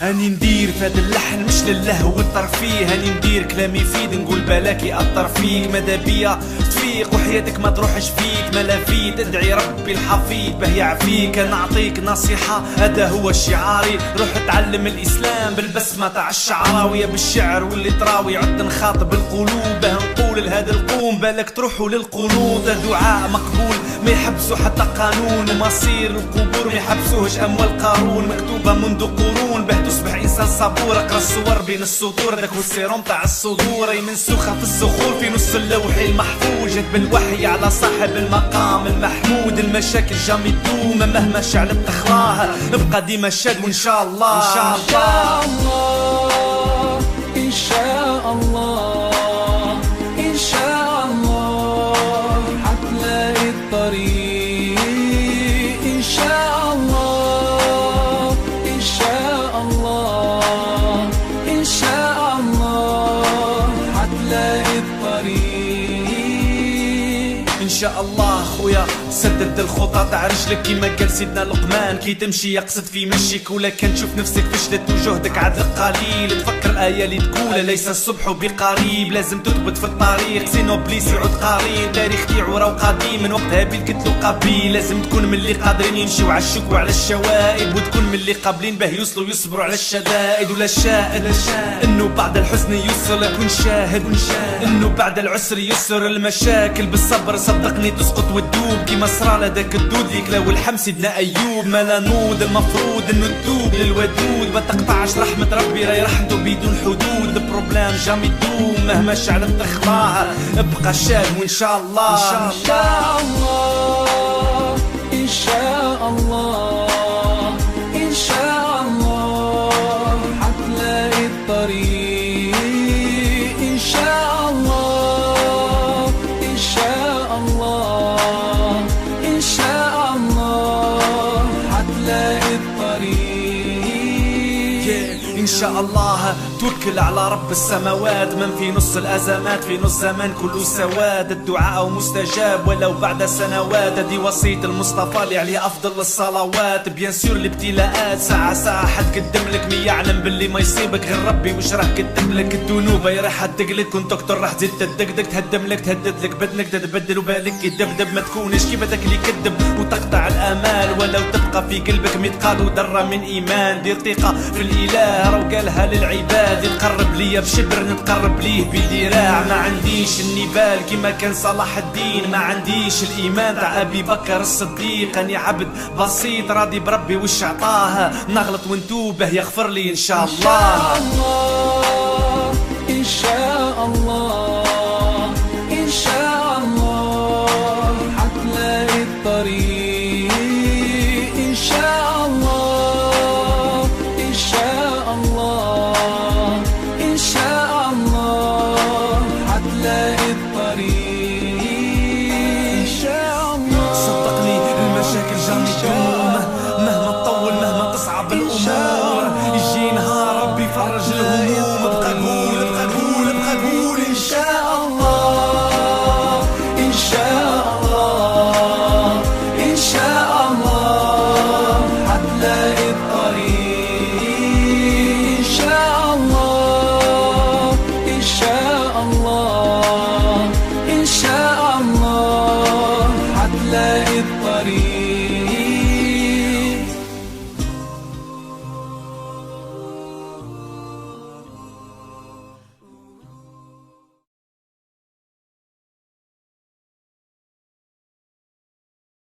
هاني ندير فهاد اللحن مش للهو والترفيه، هاني ندير كلامي يفيد نقول بلاك يأثر فيك، ماذا بيا تفيق وحياتك ما تروحش فيك، ما لافيت ادعي ربي الحفيظ باه يعافيك. نعطيك نصيحة هذا هو شعاري، روح تعلم الإسلام بالبسمة تاع الشعراوية، بالشعر واللي تراوي عد نخاطب القلوب باه نقول لهذا القوم بالك تروحوا للقنوط. دعاء مقبول ما يحبسوا حتى قانون، ومصير القبور ما يحبسوهش أموال قارون، مكتوبة منذ قرون باه تصبح إنسان صبور. اقرا الصور بين السطور داك السيروم تاع الصدور، أي منسوخة في الصخور في نص اللوح المحفوظ، جت بالوحي على صاحب المقام المحمود. المشاكل جامي تدوم مهما شعلت تخلاها، نبقى ديما شاد وإن شاء الله إن شاء الله إن شاء الله إن شاء الله حتلاقي الطريق إن شاء الله إن شاء الله إن شاء الله حتلاقي الطريق إن شاء الله. خويا سدد الخطى تاع رجلك كيما قال سيدنا لقمان، كي تمشي يقصد في مشيك، ولا كان تشوف نفسك فشلت وجهدك عاد قليل، تفكر الآية اللي تقول ليس الصبح بقريب، لازم تثبت في الطريق سينو بليس يعود قريب، تاريخ تيعورة وقديم من وقت هابيل قتلو قابيل، لازم تكون من اللي قادرين يمشيو على الشك وعلى الشوائب، وتكون من اللي قابلين باه يوصلوا يصبروا على الشدائد. ولا شاهد انه بعد الحزن يسر، كن شاهد انه بعد العسر يسر، المشاكل بالصبر صدقني تسقط وتدوب، كيما صرا لداك الدود ليك لو الحم سيدنا ايوب. ما لا نود المفروض انه تدوب للودود، ما تقطعش رحمة ربي راهي رحمته بدون حدود، البروبلام جامي تدوم مهما شعلت تخلاها، ابقى شاد وان شاء الله إن شاء الله إن شاء الله إن شاء الله حتلاقي الطريق إن شاء الله إن شاء الله إن شاء الله حتلاقي الطريق إن شاء الله. توكل على رب السماوات، من في نص الأزمات في نص زمان كله سواد، الدعاء مستجاب ولو بعد سنوات، هذه وصية المصطفى اللي عليه أفضل الصلوات. بيان سور الابتلاءات ساعة ساعة حتقدم لك، مي يعلم باللي ما يصيبك غير ربي وش راه كتب لك، الذنوب راح تقلك كنت دكتور راح تزيد تدقدق، تهدم لك تهدد لك بدنك تتبدل وبالك يدبدب، ما تكونش كيف بدك اللي يكذب وتقطع الآمال، ولو تبقى في قلبك مثقال وذرة من إيمان، دير ثقة في الإله راه قالها للعباد، نقرب ليا بشبر نتقرب ليه بذراع، ما عنديش النبال كيما كان صلاح الدين، ما عنديش الإيمان تاع أبي بكر الصديق، أني عبد بسيط راضي بربي وش عطاها، نغلط ونتوب يغفر لي إن شاء الله إن شاء الله إن شاء الله حتلاقي الطريق إن شاء